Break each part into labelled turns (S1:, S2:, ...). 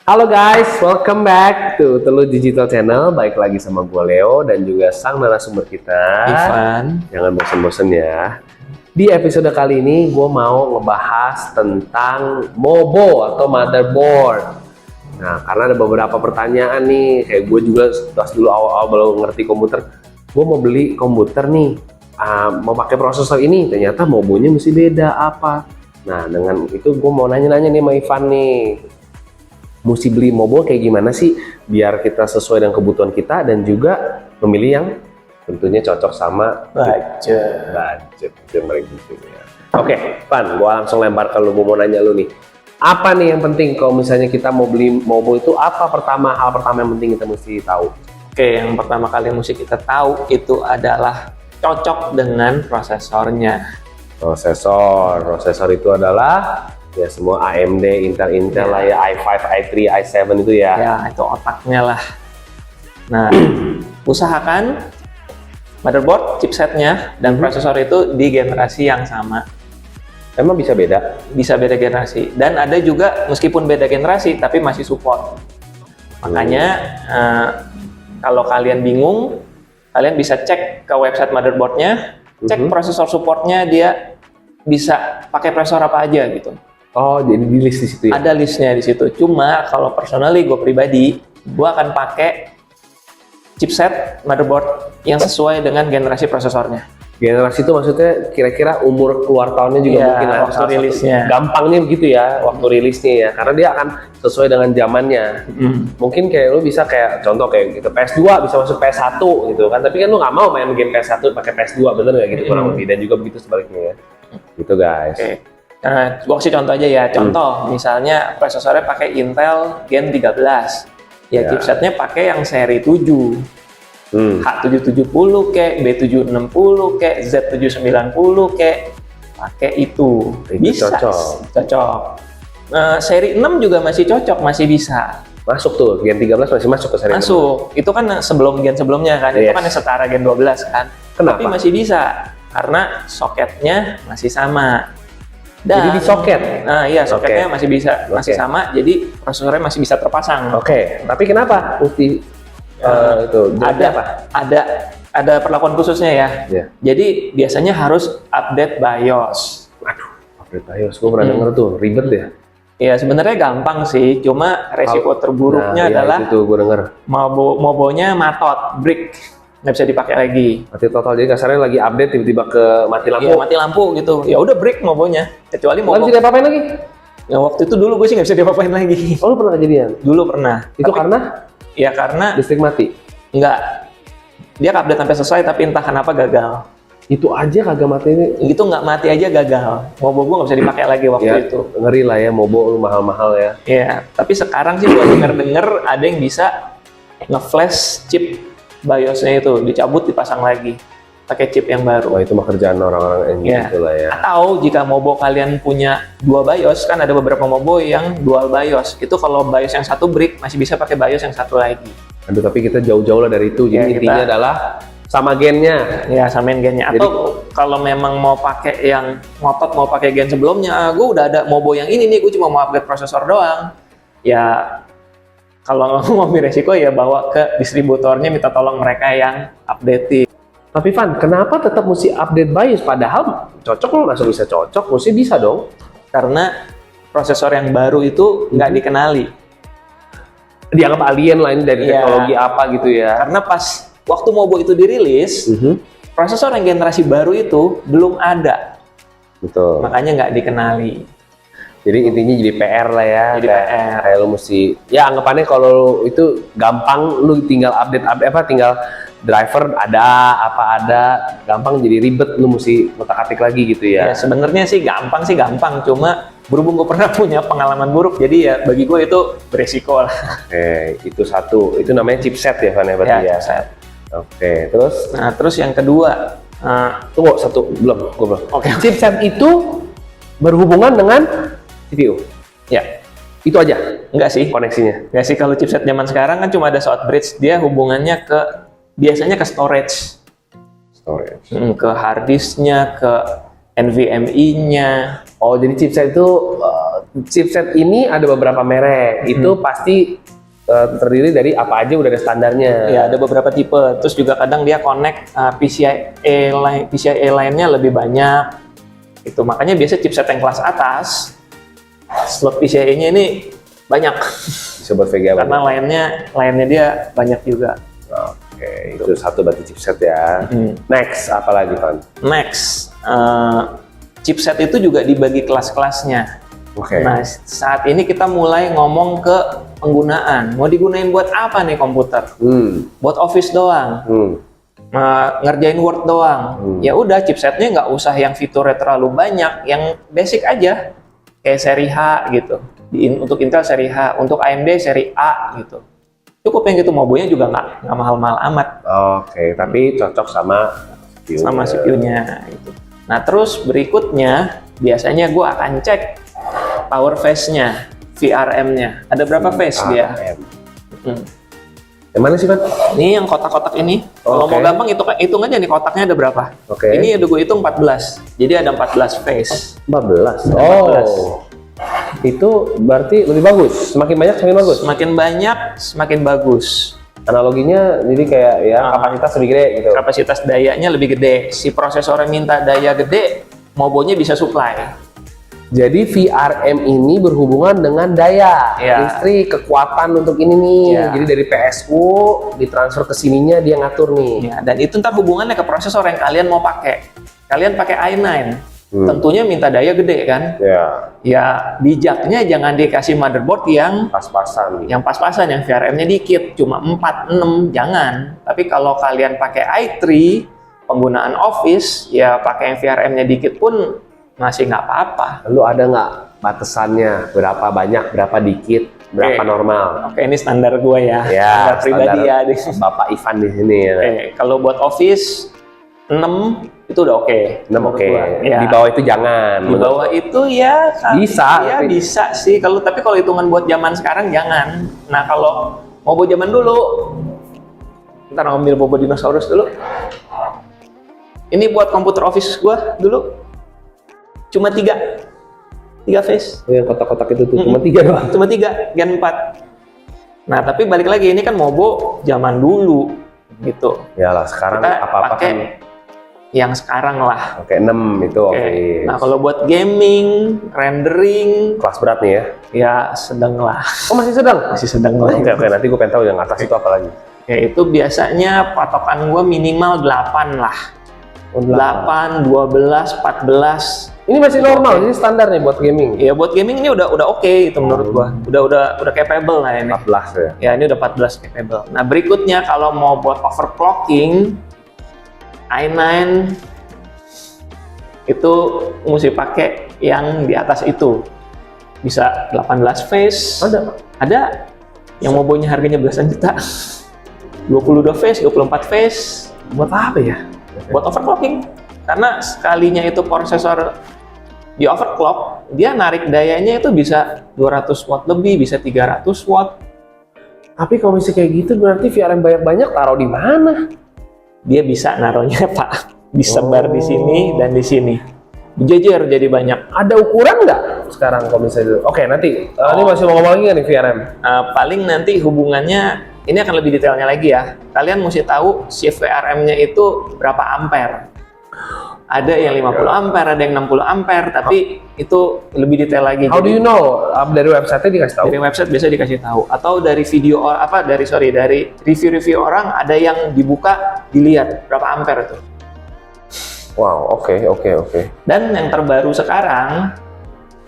S1: Halo guys, welcome back to Telu Digital Channel. Baik lagi sama gue Leo dan juga sang narasumber kita,
S2: Ivan.
S1: Jangan bosen-bosen ya. Di episode kali ini gue mau ngebahas tentang MOBO atau motherboard. Nah, karena ada beberapa pertanyaan nih, kayak gue juga pas dulu awal-awal belum ngerti komputer, gue mau beli komputer nih, mau pakai prosesor ini, ternyata MOBO-nya mesti beda apa. Nah, dengan itu gue mau nanya-nanya nih sama Ivan nih. Mesti beli MOBO kayak gimana sih biar kita sesuai dengan kebutuhan kita dan juga memilih yang tentunya cocok sama budget yang paling penting ya. Oke, Van, gua langsung lempar ke lu, gua mau nanya lu nih. Apa nih yang penting kalau misalnya kita mau beli MOBO itu hal pertama yang penting kita mesti tahu?
S2: Oke, yang pertama kali yang mesti kita tahu itu adalah cocok dengan prosesornya.
S1: Prosesor itu adalah ya semua AMD, Intel lah ya, i5, i3, i7 itu ya.
S2: Ya, itu otaknya lah. Nah, usahakan motherboard, chipsetnya, dan prosesor itu di generasi yang sama.
S1: Emang bisa beda?
S2: Bisa beda generasi. Dan ada juga meskipun beda generasi, tapi masih support. Makanya, kalau kalian bingung, kalian bisa cek ke website motherboardnya, cek prosesor supportnya, dia bisa pakai prosesor apa aja gitu.
S1: Oh, jadi di list di situ ya?
S2: Ada listnya di situ. Cuma kalau personally gue pribadi, gue akan pakai chipset motherboard yang sesuai dengan generasi prosesornya.
S1: Generasi itu maksudnya kira-kira umur keluar tahunnya juga
S2: Ya,
S1: mungkin
S2: waktu rilisnya.
S1: Gampangnya begitu ya, waktu rilisnya ya. Karena dia akan sesuai dengan zamannya. Mungkin kayak lu bisa kayak contoh kayak gitu PS2 bisa masuk PS1 gitu kan. Tapi kan lu nggak mau main game PS1 pakai PS2, bener nggak gitu kurang lebih. Dan juga begitu sebaliknya ya. Gitu guys.
S2: Oke. Nah, gue kasih contoh aja ya. Contoh, misalnya prosesornya pakai Intel Gen 13. Ya, chipsetnya pakai yang seri 7. H770 kek, B760 kek, Z790 kek, pakai itu. Bisa. Cocok. Seri 6 juga masih cocok, masih bisa.
S1: Masuk tuh, Gen 13 masih masuk ke seri 6.
S2: Masuk. Itu kan sebelum Gen sebelumnya kan. Itu kan yang setara Gen 12 kan.
S1: Kenapa?
S2: Tapi masih bisa. Karena soketnya masih sama.
S1: Jadi di soket?
S2: Nah iya, soketnya masih bisa, masih sama, jadi prosesornya masih bisa terpasang.
S1: Oke, tapi kenapa mesti itu?
S2: Ada perlakuan khususnya ya.
S1: Yeah.
S2: Jadi biasanya harus update BIOS.
S1: Aduh, update BIOS, gue pernah denger tuh, ribet ya?
S2: Ya sebenarnya gampang sih, cuma resiko terburuknya adalah
S1: itu gue denger.
S2: MOBO-nya matot, brick. Nggak bisa dipakai lagi.
S1: Mati total, jadi kasarnya lagi update tiba-tiba ke mati lampu.
S2: Iya, mati lampu gitu. Ya udah break MOBO-nya. Kecuali MOBO.
S1: Nggak bisa diapa-apain lagi?
S2: Ya waktu itu dulu gue sih nggak bisa diapa-apain lagi.
S1: Oh, lu pernah kejadian?
S2: Dulu pernah.
S1: Itu karena?
S2: Ya karena
S1: Listrik mati?
S2: nggak. Dia update sampai selesai tapi entah kenapa gagal.
S1: Itu aja kagak mati ini?
S2: Itu nggak mati aja gagal. MOBO gue nggak bisa dipakai lagi waktu
S1: ya,
S2: itu.
S1: Ngeri lah ya, MOBO lu mahal-mahal ya.
S2: Ya, tapi sekarang sih gue denger ada yang bisa nge-flash chip BIOS-nya itu dicabut dipasang lagi pakai chip yang baru.
S1: Wah, itu mah kerjaan orang-orang yang gitu lah ya.
S2: Atau jika MOBO kalian punya dua BIOS, kan ada beberapa MOBO yang dual BIOS. Itu kalau BIOS yang satu break masih bisa pakai BIOS yang satu lagi.
S1: Aduh, tapi kita jauh-jauh lah dari itu. Jadi intinya adalah sama gennya.
S2: Ya, samain gennya. Atau kalau memang mau pakai yang ngotot mau pakai gen sebelumnya, gue udah ada MOBO yang ini nih, gue cuma mau upgrade prosesor doang. Ya kalau mau ambil resiko ya bawa ke distributornya, minta tolong mereka yang update.
S1: Tapi Van, kenapa tetap mesti update BIOS? Padahal cocok loh, langsung bisa cocok, mesti bisa dong.
S2: Karena prosesor yang baru itu nggak dikenali.
S1: Dianggap alien lah ini dari teknologi apa gitu ya.
S2: Karena pas waktu MOBO itu dirilis, prosesor yang generasi baru itu belum ada.
S1: Betul.
S2: Makanya nggak dikenali.
S1: Jadi intinya jadi PR lah ya.
S2: Jadi PR.
S1: Kayak lu mesti, ya anggapannya kalau itu gampang, lu tinggal update tinggal driver ada, gampang, jadi ribet, lu mesti otak-atik lagi gitu ya.
S2: Ya sebenarnya sih gampang, cuma berhubung gue pernah punya pengalaman buruk, jadi ya bagi gue itu beresiko lah.
S1: Oke, itu satu, itu namanya chipset ya Van ya berarti ya.
S2: Chipset.
S1: Oke, terus?
S2: Nah terus yang kedua,
S1: tunggu satu, belum.
S2: Oke.
S1: Chipset itu berhubungan dengan CPU?
S2: Ya.
S1: Itu aja?
S2: Enggak sih.
S1: Koneksinya?
S2: Enggak sih, kalau chipset zaman sekarang kan cuma ada short bridge, dia hubungannya biasanya ke storage. Ke hard disknya, ke NVMe-nya.
S1: Oh, jadi chipset itu chipset ini ada beberapa merek. Itu pasti terdiri dari apa aja udah ada standarnya.
S2: Ya, ada beberapa tipe. Terus juga kadang dia connect PCIe lainnya lebih banyak. Itu makanya biasa chipset yang kelas atas slot PCIe-nya ini banyak.
S1: Bisa buat VGA.
S2: Karena lainnya dia banyak juga.
S1: Oke, itu satu berarti chipset ya. Next, apa lagi, Van?
S2: Next, chipset itu juga dibagi kelas-kelasnya.
S1: Oke.
S2: Nah, saat ini kita mulai ngomong ke penggunaan. Mau digunain buat apa nih komputer? Buat office doang. Ngerjain Word doang. Ya udah, chipsetnya nggak usah yang fiturnya terlalu banyak, yang basic aja. Kayak seri H gitu. Untuk Intel seri H, untuk AMD seri A gitu. Cukup yang gitu, mobonya juga nggak mahal-mahal amat.
S1: Oke, tapi cocok sama CPU-nya.
S2: Sama CPU-nya gitu. Nah, terus berikutnya biasanya gue akan cek power phase-nya, VRM-nya. Ada berapa phase dia?
S1: Yang mana sih, Pak?
S2: Ini yang kotak-kotak ini. Kalau mau gampang hitung aja nih kotaknya ada berapa. Ini udah gue hitung 14. Jadi ada 14 phase.
S1: 14. Oh. Itu berarti lebih bagus. Semakin banyak semakin bagus.
S2: Semakin banyak semakin bagus.
S1: Analoginya jadi kayak ya kapasitas lebih gede gitu.
S2: Kapasitas dayanya lebih gede. Si prosesornya minta daya gede, mobonya bisa supply.
S1: Jadi VRM ini berhubungan dengan daya listrik, kekuatan untuk ini nih. Jadi dari PSU ditransfer ke sininya dia ngatur nih.
S2: Ya, dan itu ntar hubungannya ke prosesor yang kalian mau pakai. Kalian pakai i9, tentunya minta daya gede kan? Ya bijaknya jangan dikasih motherboard yang
S1: pas-pasan.
S2: Yang pas-pasan, yang VRM-nya dikit, cuma 4, 6, jangan. Tapi kalau kalian pakai i3, penggunaan Office, ya pakai yang VRM-nya dikit pun masih nggak apa-apa.
S1: Lalu ada nggak batasannya? Berapa banyak, berapa dikit, berapa normal?
S2: Oke, ini standar gue ya. Standar pribadi ya.
S1: Bapak Ivan di sini ya.
S2: Kalau buat Office 6 itu udah oke.
S1: 6 oke.
S2: Ya.
S1: Di bawah itu jangan.
S2: Di bawah itu ya
S1: bisa.
S2: Ya bisa sih. Tapi kalau hitungan buat zaman sekarang jangan. Nah, kalau mau buat zaman dulu, ntar ngambil bobo dinosaurus dulu. Ini buat komputer Office gua dulu. Cuma 3 phase.
S1: Yang kotak-kotak itu tuh cuma 3 doang.
S2: Cuma 3, Gen 4. Nah, tapi balik lagi ini kan Mobo zaman dulu gitu.
S1: Yalah, sekarang apa-apa
S2: pakai yang sekarang lah.
S1: Oke, 6 itu oke.
S2: Nah, kalau buat gaming, rendering,
S1: kelas berat nih ya.
S2: Ya sedang lah.
S1: Oh, masih sedang?
S2: Masih sedang lah.
S1: Oke, nanti gue pengen tahu yang atas itu apa lagi.
S2: Ya, itu biasanya patokan gue minimal 8 lah. 8, 12, 14.
S1: Ini masih normal, ini standar nih buat gaming.
S2: Ya buat gaming ini udah oke itu menurut gua. Udah capable lah ini.
S1: 14 ya.
S2: Ya ini udah 14 capable. Nah berikutnya kalau mau buat overclocking, i9 itu mesti pakai yang di atas itu. Bisa 18 phase. Ada. Yang mobonya harganya belasan juta. 22 phase, 24 phase.
S1: Buat apa ya?
S2: Buat overclocking. Karena sekalinya itu prosesor di overclock, dia narik dayanya itu bisa 200 watt lebih, bisa 300 watt.
S1: Tapi kalau misalnya kayak gitu berarti VRM banyak-banyak taruh di mana?
S2: Dia bisa naruhnya Pak, disebar di sini dan di sini. Dijejer jadi banyak.
S1: Ada ukuran nggak sekarang kalau misalnya? Oke, nanti ini masih mau ngomong lagi nggak nih VRM?
S2: Paling nanti hubungannya ini akan lebih detailnya lagi ya. Kalian mesti tahu shift VRM-nya itu berapa ampere. Ada yang 50 ampere, ada yang 60 ampere, tapi itu lebih detail lagi.
S1: How do you know? Dari website-nya dikasih tahu?
S2: Dari website biasa dikasih tahu. Atau dari video, dari review-review orang, ada yang dibuka, dilihat berapa ampere itu.
S1: Wow, oke.
S2: Dan yang terbaru sekarang,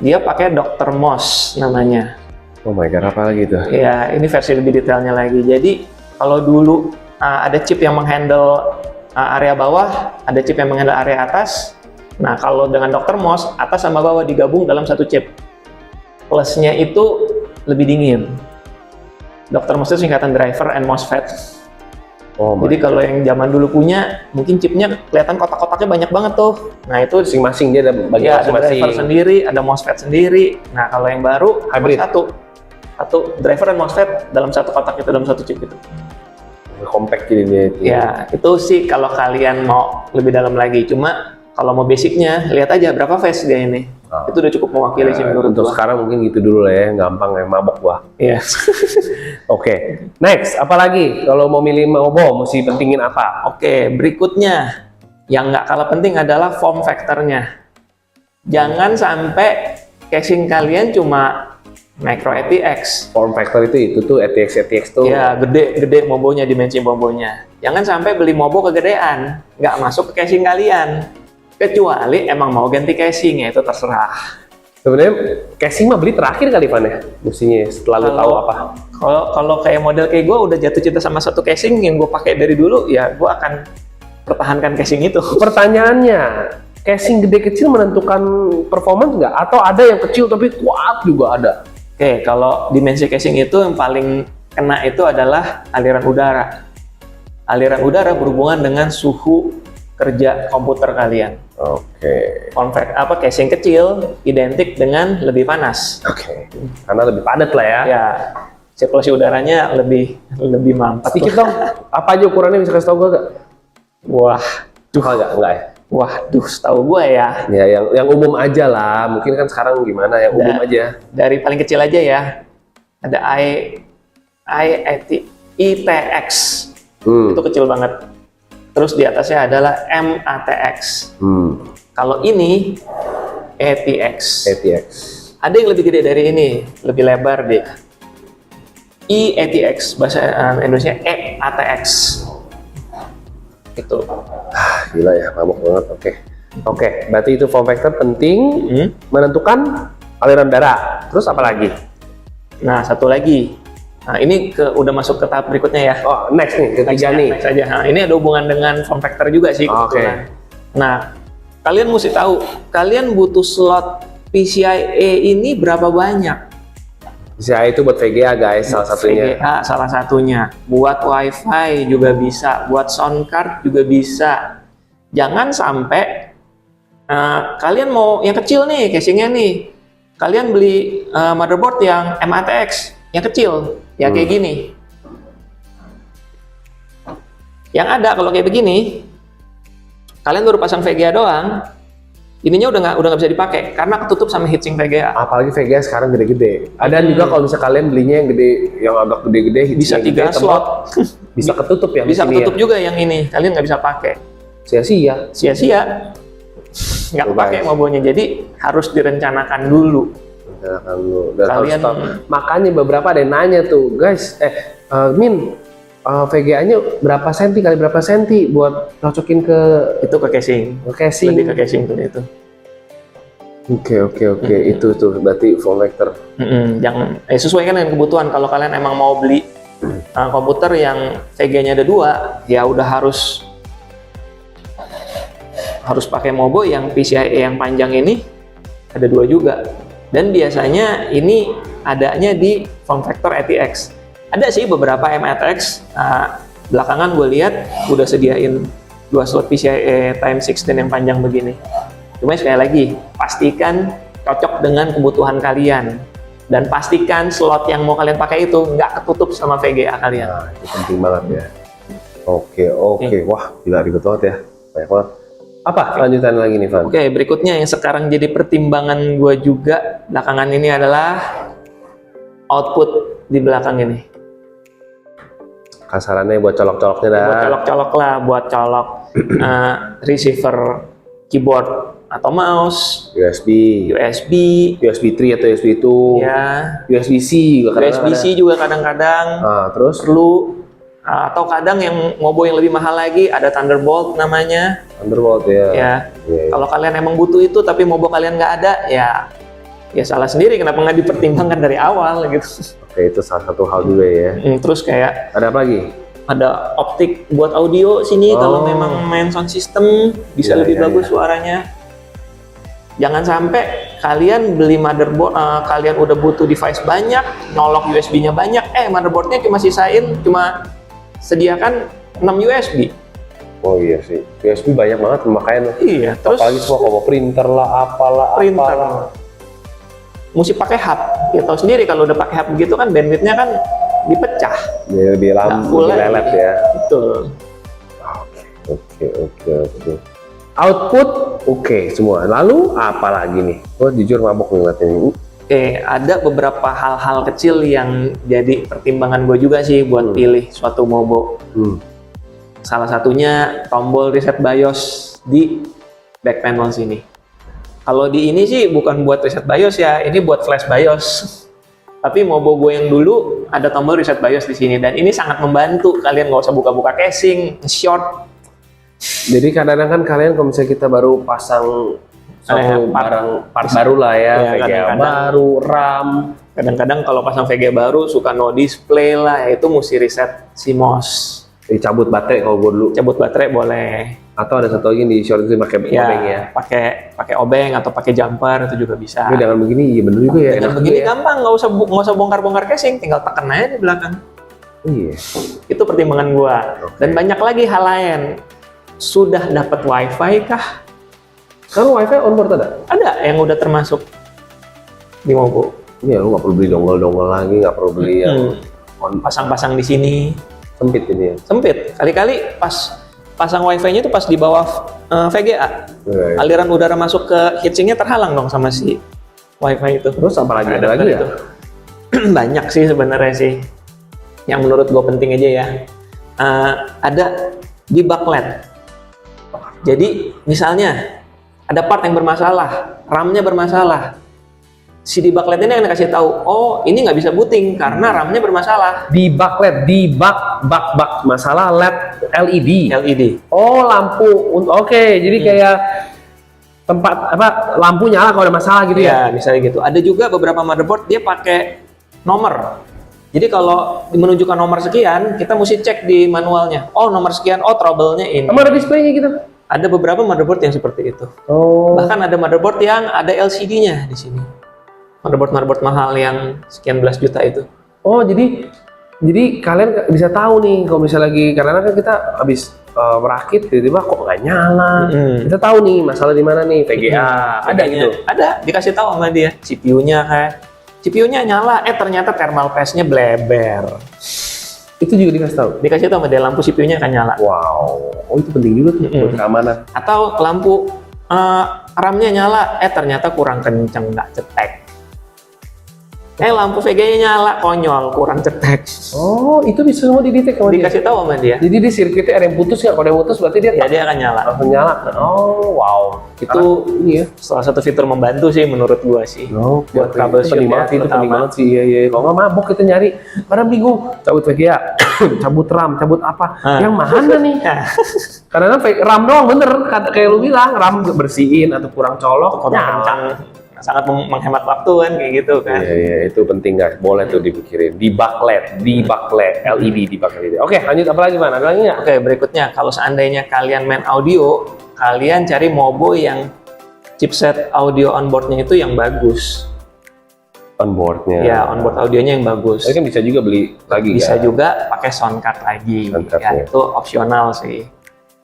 S2: dia pakai Dr. Moss namanya.
S1: Oh my God, apa lagi itu?
S2: Ya, ini versi lebih detailnya lagi. Jadi, kalau dulu ada chip yang menghandle area bawah, ada chip yang menghandle area atas. Nah, kalau dengan Dr. Moss, atas sama bawah digabung dalam satu chip. Plusnya itu lebih dingin. Dr. Moss itu singkatan Driver and MOSFET. Jadi kalau yang zaman dulu punya, mungkin chipnya kelihatan kotak-kotaknya banyak banget tuh. Nah, itu
S1: masing-masing dia ada bagian
S2: ada driver sendiri, ada MOSFET sendiri. Nah, kalau yang baru
S1: hybrid.
S2: Satu driver dan MOSFET dalam satu kotak itu, dalam satu chip itu.
S1: Compact jadi dia itu.
S2: Ya, itu sih kalau kalian mau lebih dalam lagi. Cuma Kalau mau basicnya, lihat aja berapa phase dia ini. Itu udah cukup mewakili sih menurut
S1: Untuk
S2: gua.
S1: sekarang mungkin gitu dulu lah ya, gampang ya, mabok gua.
S2: Iya.
S1: Oke, next, apalagi kalau mau milih Mobo, mesti pentingin apa?
S2: Oke, berikutnya yang nggak kalah penting adalah form factor-nya. Jangan sampai casing kalian cuma micro ATX.
S1: Form factor itu tuh ATX tuh.
S2: Ya, gede mobonya, dimensi mobonya. Jangan sampai beli mobo kegedean, nggak masuk ke casing kalian. Kecuali emang mau ganti casing, ya itu terserah.
S1: Sebenarnya casing mah beli terakhir kali Van ya, mestinya setelah lu tahu apa.
S2: Kalau kayak model kayak gue udah jatuh cinta sama satu casing yang gue pakai dari dulu, ya gue akan pertahankan casing itu.
S1: Pertanyaannya, casing gede kecil menentukan performance nggak? Atau ada yang kecil tapi kuat juga ada?
S2: Oke, kalau dimensi casing itu yang paling kena itu adalah aliran udara. Aliran udara berhubungan dengan suhu kerja komputer kalian.
S1: Oke.
S2: Casing kecil identik dengan lebih panas.
S1: Oke. Karena lebih padat lah ya.
S2: Ya, sirkulasi udaranya lebih mampet.
S1: Dikit dong, apa aja ukurannya bisa kasih tau gue gak?
S2: Wah,
S1: Enggak ya?
S2: waduh, setahu gue ya.
S1: Ya yang umum aja lah. Mungkin kan sekarang gimana yang umum aja.
S2: Dari paling kecil aja ya. Ada ITX. Itu kecil banget. Terus di atasnya adalah MATX. Kalau ini ATX. Ada yang lebih gede dari ini, lebih lebar deh. EATX, bahasa Indonesia EATX. Itu.
S1: Gila ya, mabok banget. Oke, berarti itu form factor penting menentukan aliran darah. Terus apa lagi?
S2: Nah, satu lagi. Nah, ini udah masuk ke tahap berikutnya ya.
S1: Oh, next nih, ketiga nih.
S2: Next aja. Nah, ini ada hubungan dengan form factor juga sih kebetulan. Nah, kalian mesti tahu, kalian butuh slot PCIe ini berapa banyak?
S1: PCIe itu buat VGA guys, salah satunya.
S2: VGA salah satunya. Buat WiFi juga bisa, buat sound card juga bisa. Jangan sampai kalian mau yang kecil nih casingnya nih. Kalian beli motherboard yang MATX yang kecil, ya kayak gini. Yang ada kalau kayak begini, kalian baru pasang VGA doang, ininya udah nggak bisa dipakai karena ketutup sama heatsink VGA.
S1: Apalagi VGA sekarang gede-gede. Ada juga kalau misalnya kalian belinya yang gede, yang agak gede-gede,
S2: Bisa
S1: heatsink
S2: 3 slot.
S1: bisa ketutup ya.
S2: Bisa
S1: di sini
S2: ketutup juga yang ini, kalian nggak bisa pakai.
S1: Sia-sia.
S2: Sia-sia. Nggak pakai mobonya, jadi harus direncanakan dulu. Kalian
S1: Makanya beberapa ada yang nanya tuh, guys, Min, VGA-nya berapa senti kali berapa senti buat cocokin ke
S2: Itu ke casing. Lebih ke casing tuh itu.
S1: Oke. Itu tuh berarti form factor.
S2: Jangan sesuaikan dengan kebutuhan. Kalau kalian emang mau beli komputer yang VGA-nya ada 2, ya udah harus pakai mobo yang PCIe yang panjang ini ada 2 juga. Dan biasanya ini adanya di form factor ATX. Ada sih beberapa MATX, belakangan gue lihat udah sediain 2 slot PCIe Time16 yang panjang begini. Cuma sekali lagi, pastikan cocok dengan kebutuhan kalian. Dan pastikan slot yang mau kalian pakai itu nggak ketutup sama VGA kalian.
S1: Nah, itu penting banget ya. Oke. Wah, gila ribet banget ya. Banyak banget. Apa kelanjutan lagi nih, Van?
S2: Oke, berikutnya yang sekarang jadi pertimbangan gue juga belakangan ini adalah output di belakang ini.
S1: Kasarannya buat colok-coloknya dah.
S2: Buat colok-colok lah, buat colok receiver keyboard atau mouse,
S1: USB 3 atau USB 2,
S2: ya,
S1: USB-C juga kadang-kadang
S2: USB-C juga kadang-kadang
S1: terus
S2: perlu, atau kadang yang mobo yang lebih mahal lagi ada Thunderbolt namanya.
S1: Thunderbolt ya.
S2: Ya, kalau kalian emang butuh itu tapi mobo kalian nggak ada, ya salah sendiri kenapa nggak dipertimbangkan dari awal gitu.
S1: Oke, itu salah satu hal juga ya.
S2: Terus kayak
S1: Ada apa lagi?
S2: ada optik buat audio sini kalau memang main sound system bisa lebih bagus suaranya. Jangan sampai kalian beli motherboard, kalian udah butuh device banyak, nyolok USB-nya banyak, motherboardnya cuma sediakan 6 USB.
S1: Oh iya sih, USB banyak banget pemakaian.
S2: Iya, terus
S1: apalagi semua combo printer lah, apalah.
S2: Mesti pakai hub. Ya tahu sendiri kalau udah pakai hub begitu kan bandwidth-nya kan dipecah.
S1: Ya, lebih lelet ya.
S2: Betul.
S1: Oke. Output oke semua. Lalu apa lagi nih? Gue jujur mabok ngeliatnya ini.
S2: Oke, ada beberapa hal-hal kecil yang jadi pertimbangan gue juga sih buat pilih suatu Mobo. Salah satunya tombol reset BIOS di back panel sini. Kalau di ini sih bukan buat reset BIOS ya, ini buat flash BIOS. Tapi Mobo gue yang dulu ada tombol reset BIOS di sini dan ini sangat membantu. Kalian nggak usah buka-buka casing, short.
S1: Jadi kadang-kadang kan kalian kalau misalnya kita baru pasang suatu part baru lah ya, VGA baru, RAM.
S2: Kadang-kadang kalau pasang VGA baru suka no display lah, itu mesti reset CMOS.
S1: Cabut baterai kalau gue dulu.
S2: Cabut baterai boleh.
S1: Atau ada satu lagi di short itu pakai obeng ya.
S2: Pakai obeng atau pakai jumper itu juga bisa.
S1: Tapi dengan begini iya bener juga ya.
S2: Dengan begini gampang, nggak usah bongkar-bongkar casing, tinggal tekan aja di belakang.
S1: Iya.
S2: Itu pertimbangan gua. Dan banyak lagi hal lain. Sudah dapat WiFi kah?
S1: Sekarang WiFi onboard ada?
S2: Ada yang udah termasuk di Mobo.
S1: Iya, lu nggak perlu beli dongle-dongle lagi, nggak perlu beli yang
S2: pasang-pasang di sini.
S1: Sempit ini ya.
S2: Sempit. Kali-kali pas pasang WiFi-nya itu pas di bawah VGA.
S1: Iya.
S2: Aliran udara masuk ke heatsinknya terhalang dong sama si WiFi itu.
S1: Terus apa lagi? Ada lagi ya?
S2: Banyak sih sebenarnya sih. Yang menurut gue penting aja ya. Ada di backlight. Jadi misalnya ada part yang bermasalah, RAM-nya bermasalah. Si di backlight ini yang kasih tahu, oh ini nggak bisa booting karena RAM-nya bermasalah.
S1: Di backlight, di bak masalah LED.
S2: LED.
S1: Oh lampu, oke. Jadi kayak tempat apa lampu nyala kalau ada masalah gitu ya?
S2: Ya misalnya gitu. Ada juga beberapa motherboard dia pakai nomor. Jadi kalau menunjukkan nomor sekian, kita mesti cek di manualnya. Oh nomor sekian, oh trouble-nya ini.
S1: Emang ada displaynya gitu?
S2: Ada beberapa motherboard yang seperti itu.
S1: Oh.
S2: Bahkan ada motherboard yang ada LCD-nya di sini. Motherboard mahal yang sekian belas juta itu.
S1: Oh, jadi kalian bisa tahu nih kalau misalnya lagi karena kan kita habis merakit tiba-tiba kok nggak nyala. Kita tahu nih masalah di mana nih VGA. Ada gitu.
S2: Ada, dikasih tahu sama dia. CPU-nya nyala, ternyata thermal paste-nya bleber.
S1: Itu juga dikasih tahu.
S2: Dikasih tahu sama dia lampu CPU-nya akan nyala.
S1: Wow. Oh, itu penting juga tuh buat keamanan.
S2: Atau lampu RAM-nya nyala, ternyata kurang kenceng, nggak cetek. Lampu VGA-nya nyala, konyol, kurang cetek.
S1: Oh, itu bisa semua didetek sama dia?
S2: Dikasih tahu sama dia.
S1: Jadi di sirkuitnya ada yang putus nggak? Kalau ada yang putus berarti dia
S2: dia akan nyala.
S1: Langsung nyala. Oh, wow.
S2: Itu ini ya, salah satu fitur membantu sih menurut gua sih.
S1: Oh,
S2: buat kabel
S1: itu penting banget, itu penting banget sih. Iya. Kalau nggak mabok kita nyari, kadang bingung. Cabut VGA, cabut RAM, cabut apa? Yang mana nih? Karena RAM doang bener, kayak lu bilang, RAM bersihin atau kurang colok,
S2: kurang kencang. Sangat menghemat waktu kan kayak gitu kan.
S1: Iya, itu penting guys. Boleh tuh dipikirin. Di backlight LED di backlight. Oke, lanjut apa lagi Man? Ada lagi nggak?
S2: Oke, berikutnya kalau seandainya kalian main audio, kalian cari Mobo yang chipset audio onboardnya itu yang bagus.
S1: Onboardnya.
S2: Ya, onboard audionya yang bagus.
S1: Tapi kan bisa juga beli lagi.
S2: Bisa
S1: kan?
S2: juga pakai sound card lagi. Ya, itu opsional sih.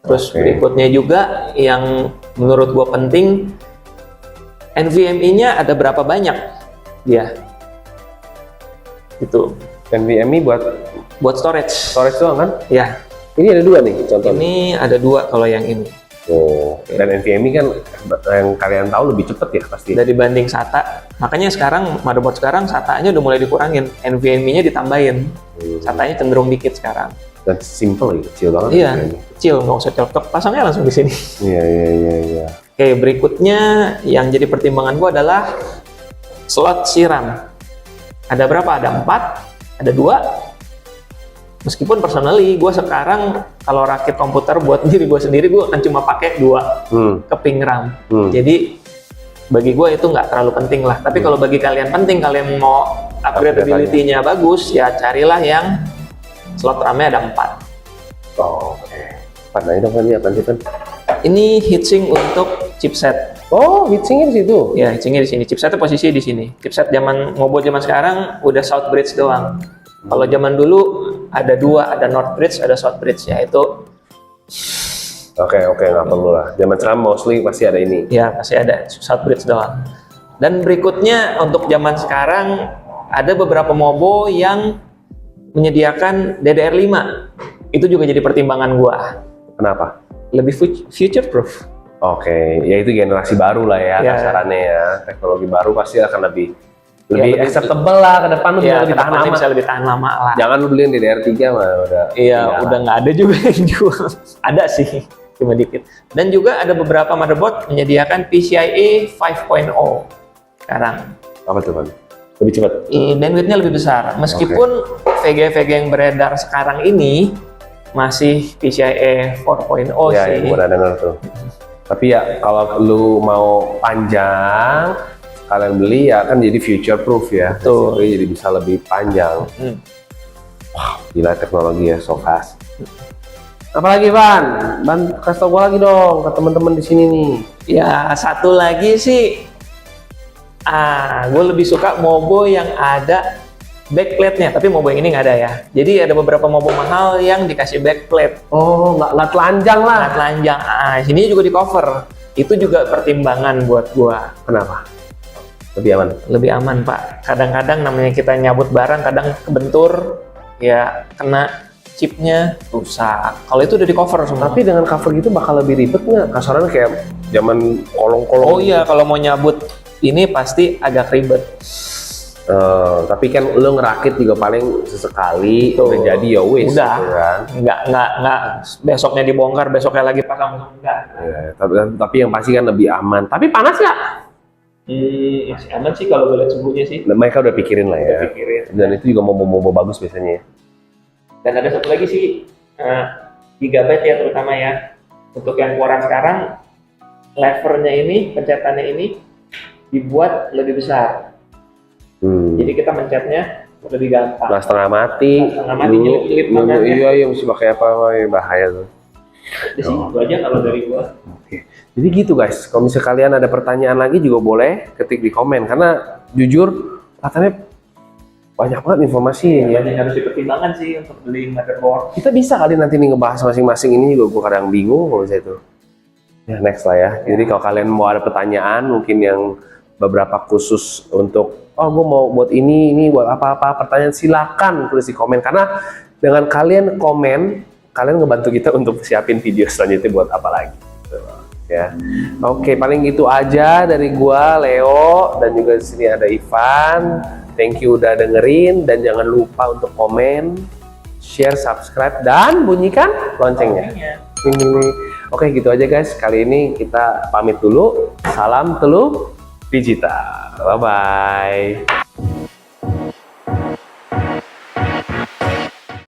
S2: Terus berikutnya juga yang menurut gua penting, NVMe-nya ada berapa banyak dia? Itu.
S1: NVMe buat
S2: storage
S1: doang kan?
S2: Ya.
S1: Ini ada dua nih contohnya.
S2: Ini ada dua kalau yang ini.
S1: Oh, dan NVMe kan yang kalian tahu lebih cepet ya pasti.
S2: Dari banding SATA. Makanya sekarang motherboard sekarang SATA-nya udah mulai dikurangin, NVMe-nya ditambahin. SATA-nya cenderung dikit sekarang.
S1: Dan simple ya, kecil banget.
S2: Iya, kecil, nggak usah cocok, pasangnya langsung di sini.
S1: Iya.
S2: Oke, berikutnya yang jadi pertimbangan gua adalah slot RAM. Ada berapa? Ada 4, ada 2. Meskipun personally, gue sekarang kalau rakit komputer buat diri gue sendiri, gue akan cuma pakai 2 keping RAM. Jadi bagi gue itu nggak terlalu penting lah. Tapi kalau bagi kalian penting, kalian mau upgradability-nya bagus, ya carilah yang slot RAM-nya ada 4.
S1: Oh, oke. Nah, itu kan apa sih kan?
S2: Ini heatsink untuk chipset.
S1: Oh, heatsinknya di situ.
S2: Ya, heatsinknya di sini. Chipsetnya posisi di sini. Chipset Mobo zaman sekarang udah South Bridge doang. Kalau zaman dulu ada 2, ada North Bridge, ada South Bridge ya itu.
S1: Oke, nggak perlu lah. Zaman sekarang mostly pasti ada ini.
S2: Ya, pasti ada South Bridge doang. Dan berikutnya untuk zaman sekarang ada beberapa Mobo yang menyediakan DDR5. Itu juga jadi pertimbangan gua.
S1: Kenapa?
S2: Lebih future proof.
S1: Oke, ya itu generasi baru lah ya,
S2: Ya.
S1: kasarannya ya. Teknologi baru pasti akan lebih
S2: lebih-
S1: acceptable lah ke depan, lu
S2: Ya,
S1: bisa lebih tahan
S2: kedepannya
S1: lama.
S2: bisa lebih tahan lama lah.
S1: Jangan lu beliin DDR3 mah udah.
S2: Iya,
S1: tinggalan.
S2: udah nggak ada juga yang jual. Ada sih, cuma dikit. Dan juga ada beberapa motherboard menyediakan PCIe 5.0 sekarang.
S1: Apa tuh, Bang? Lebih cepat.
S2: Bandwidth-nya lebih besar. Meskipun VGA yang beredar sekarang ini masih PCIe 4.0
S1: Ya,
S2: sih.
S1: yang gua denger tuh. Tapi ya kalau lu mau panjang, kalian beli ya kan jadi future proof ya.
S2: Betul.
S1: Jadi bisa lebih panjang.
S2: Hmm.
S1: Gila teknologi ya, so fast. Apalagi Ban kasih tau gua lagi dong ke teman-teman di sini nih.
S2: Ya, satu lagi sih, gue lebih suka Mobo yang ada backplate-nya, tapi Mobo yang ini nggak ada ya. Jadi ada beberapa Mobo mahal yang dikasih backplate,
S1: Oh, nggak telanjang lah.
S2: sangat telanjang. Sini juga di cover. Itu juga pertimbangan buat gua.
S1: Kenapa? Lebih aman.
S2: Lebih aman, Pak. Kadang-kadang namanya kita nyabut barang, kadang kebentur, ya kena chipnya rusak. Kalau itu udah di cover semua.
S1: Tapi dengan cover gitu bakal lebih ribet nggak? Kasarannya kayak zaman kolong-kolong.
S2: Oh iya, kalau mau nyabut ini pasti agak ribet.
S1: Tapi kan lu ngerakit juga paling sesekali,
S2: Tuh.
S1: udah jadi ya wis.
S2: Udah.
S1: Gitu kan.
S2: Nggak besoknya dibongkar, besoknya lagi pasang, enggak.
S1: Ya, tapi yang pasti kan lebih aman. Tapi panas nggak?
S2: Masih aman sih kalau gue lihat suhunya sih.
S1: Mereka udah pikirin lah ya.
S2: Udah pikirin.
S1: Dan itu juga momo bagus biasanya.
S2: Dan ada satu lagi sih, Gigabyte ya terutama ya. Untuk yang keluaran sekarang, levernya ini, pencetannya ini dibuat lebih besar. Jadi kita mencetnya lebih gampang.
S1: Nah, setengah mati.
S2: Setengah mati, nyelip-nyelip tangannya.
S1: Iya, mesti pakai apa? Bahaya tuh.
S2: Udah sih, itu aja kalau dari gua.
S1: Oke. Jadi gitu guys, kalau misalnya kalian ada pertanyaan lagi juga boleh ketik di komen, karena jujur katanya banyak banget informasi ya.
S2: Banyak yang harus dipertimbangkan sih untuk beli motherboard.
S1: Kita bisa kali nanti nih ngebahas masing-masing, ini juga gue kadang bingung kalau misalnya itu. Ya next lah ya. Jadi kalau kalian mau ada pertanyaan mungkin yang beberapa khusus untuk gue mau buat ini buat apa-apa, pertanyaan silakan tulis di komen, karena dengan kalian komen kalian ngebantu kita untuk siapin video selanjutnya buat apa lagi. Ya. Oke, paling gitu aja dari gua Leo, dan juga di sini ada Ivan. Thank you udah dengerin, dan jangan lupa untuk komen, share, subscribe, dan bunyikan loncengnya. Ding, ding, ding. Oke, gitu aja guys. Kali ini kita pamit dulu. Salam telur digital. Bye bye.